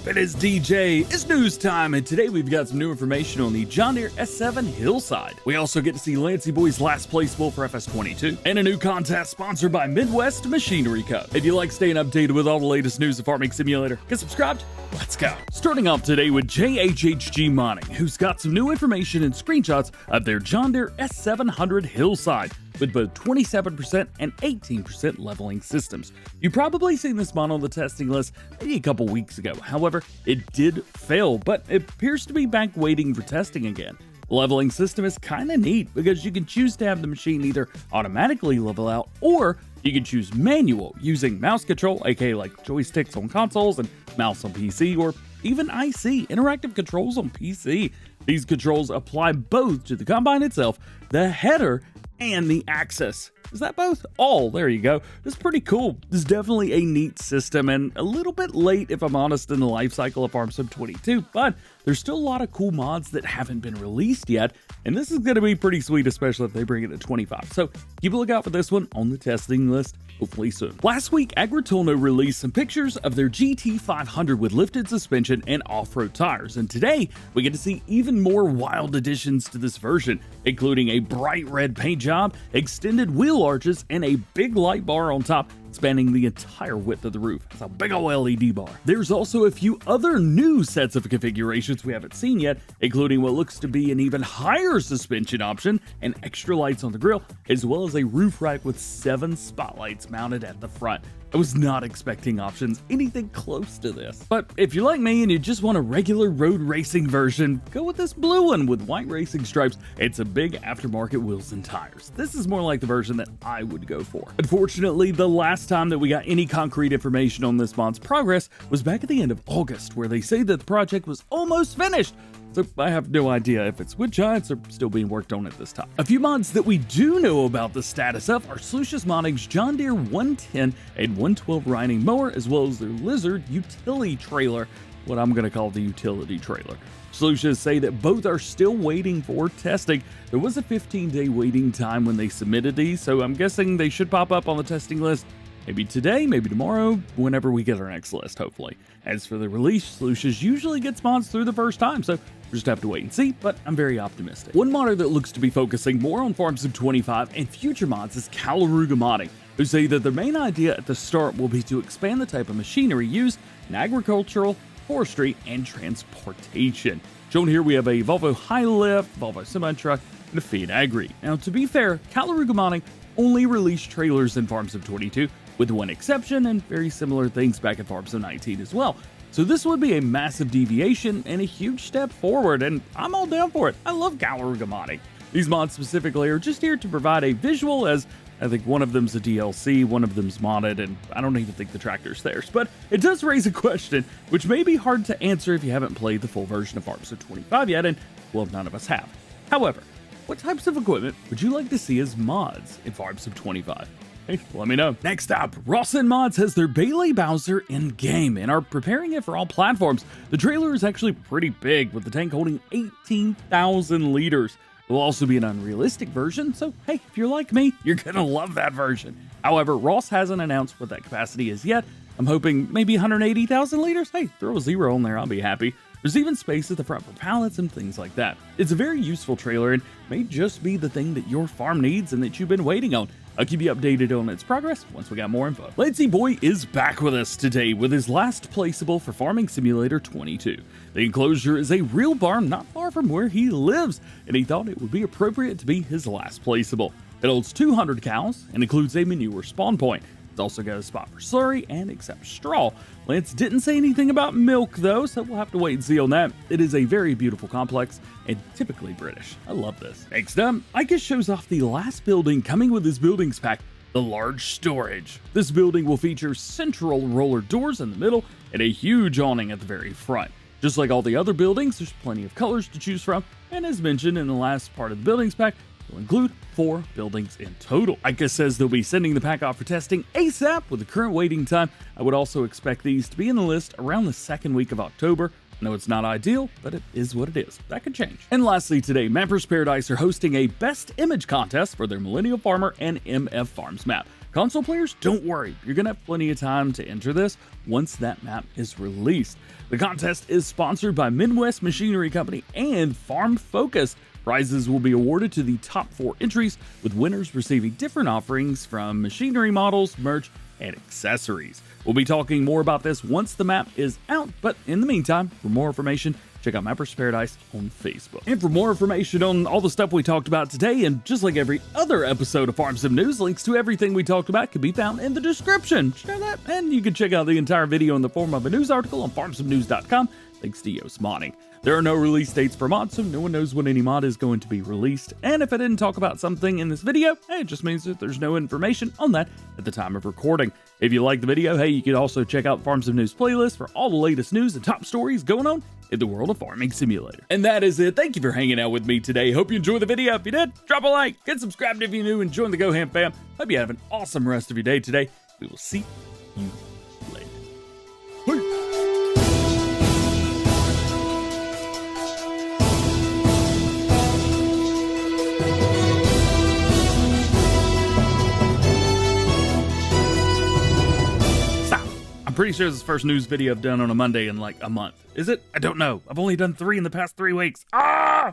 up? It is DJ. It's news time, and today we've got some new information on the John Deere S7 HillSide. We also get to see Lancey Boy's last placeable for FS22, and a new contest sponsored by Midwest Machinery Co. If you like staying updated with all the latest news of Farming Simulator, get subscribed. Let's go. Starting off today with DjGoHam Modding, who's got some new information and screenshots of their John Deere S700 HillSide with both 27% and 18% leveling systems. You've probably seen this model on the testing list maybe a couple weeks ago. However, it did fail, but it appears to be back waiting for testing again. The leveling system is kind of neat because you can choose to have the machine either automatically level out, or you can choose manual using mouse control, aka like joysticks on consoles and mouse on PC, or even IC, interactive controls on PC. These controls apply both to the combine itself, the header, and the axis. Is that both? Oh, there you go. This is pretty cool. This is definitely a neat system and a little bit late, if I'm honest, in the life cycle of Farm Sim 22, but there's still a lot of cool mods that haven't been released yet, and this is going to be pretty sweet, especially if they bring it to 25. So keep a lookout for this one on the testing list, hopefully soon. Last week, Agritolno released some pictures of their GT500 with lifted suspension and off-road tires, and today we get to see even more wild additions to this version, including a bright red paint job, extended wheel arches, and a big light bar on top spanning the entire width of the roof. It's a big ol' LED bar. There's also a few other new sets of configurations we haven't seen yet, including what looks to be an even higher suspension option and extra lights on the grille, as well as a roof rack with 7 spotlights mounted at the front. I was not expecting options anything close to this. But if you're like me and you just want a regular road racing version, go with this blue one with white racing stripes. It's a big aftermarket wheels and tires. This is more like the version that I would go for. Unfortunately, the last time that we got any concrete information on this mod's progress was back at the end of August, where they say that the project was almost finished. So I have no idea if it's wood giants or still being worked on at this time. A few mods that we do know about the status of are Sluicious Modding's John Deere 110 and 112 riding mower, as well as their Lizard utility trailer, what I'm going to call the utility trailer. Sluicious say that both are still waiting for testing. There was a 15-day waiting time when they submitted these, so I'm guessing they should pop up on the testing list maybe today, maybe tomorrow, whenever we get our next list, hopefully. As for the release, Sluicious usually gets mods through the first time, so we'll just have to wait and see, but I'm very optimistic. One modder that looks to be focusing more on Farm Sim 25 and future mods is Calaruga Modding, who say that their main idea at the start will be to expand the type of machinery used in agricultural, forestry, and transportation. Shown here we have a Volvo high lift, Volvo semi-truck, and a Fiat Agri. Now, to be fair, Calaruga Modding only released trailers in Farm Sim 22, with one exception, and very similar things back in Farm Sim 19 as well. So this would be a massive deviation and a huge step forward, and I'm all down for it. I love Calaruga Modding. These mods specifically are just here to provide a visual, as I think one of them's a DLC, one of them's modded, and I don't even think the tractor's theirs. But it does raise a question, which may be hard to answer if you haven't played the full version of Farm Sim 25 yet, and well, none of us have. However, what types of equipment would you like to see as mods in Farm Sim 25? Hey, let me know. Next up, Rawson Mods has their Bailey Bowser in game and are preparing it for all platforms. The trailer is actually pretty big, with the tank holding 18,000 liters. There will also be an unrealistic version, so hey, if you're like me, you're gonna love that version. However, Ross hasn't announced what that capacity is yet. I'm hoping maybe 180,000 liters. Hey, throw a 0 on there, I'll be happy. There's even space at the front for pallets and things like that. It's a very useful trailer and may just be the thing that your farm needs and that you've been waiting on. I'll keep you updated on its progress once we got more info. Lancey Boy is back with us today with his last placeable for Farming Simulator 22. The enclosure is a real barn not far from where he lives, and he thought it would be appropriate to be his last placeable. It holds 200 cows and includes a manure spawn point. It's also got a spot for slurry and accepts straw. Lance didn't say anything about milk though, so we'll have to wait and see on that. It is a very beautiful complex and typically British. I love this. Next up, Ikas shows off the last building coming with his buildings pack, the large storage. This building will feature central roller doors in the middle and a huge awning at the very front. Just like all the other buildings, there's plenty of colors to choose from, and as mentioned in the last part of the buildings pack, will include 4 buildings in total. Ikas says they'll be sending the pack off for testing ASAP with the current waiting time. I would also expect these to be in the list around the second week of October. I know it's not ideal, but it is what it is. That could change. And lastly today, Mappers Paradise are hosting a best image contest for their Millennial Farmer and MF Farms map. Console players, don't worry, you're gonna have plenty of time to enter this once that map is released. The contest is sponsored by Midwest Machinery Company and Farm Focus. Prizes will be awarded to the top 4 entries, with winners receiving different offerings from machinery models, merch, and accessories. We'll be talking more about this once the map is out, but in the meantime, for more information, check out Mappers Paradise on Facebook. And for more information on all the stuff we talked about today, and just like every other episode of Farm Sim News, links to everything we talked about can be found in the description. Share that, and you can check out the entire video in the form of a news article on farmsimnews.com, thanks to Yoast Modding. There are no release dates for mods, so no one knows when any mod is going to be released. And if I didn't talk about something in this video, hey, it just means that there's no information on that at the time of recording. If you like the video, hey, you can also check out the Farm Sim News playlist for all the latest news and top stories going on in the world of Farming Simulator. And that is it. Thank you for hanging out with me today. Hope you enjoyed the video. If you did, drop a like, get subscribed if you're new, and join the GoHam fam. Hope you have an awesome rest of your day today. We will see you later. Peace. I'm pretty sure this is the first news video I've done on a Monday in like a month. Is it? I don't know. I've only done 3 in the past 3 weeks. Ah!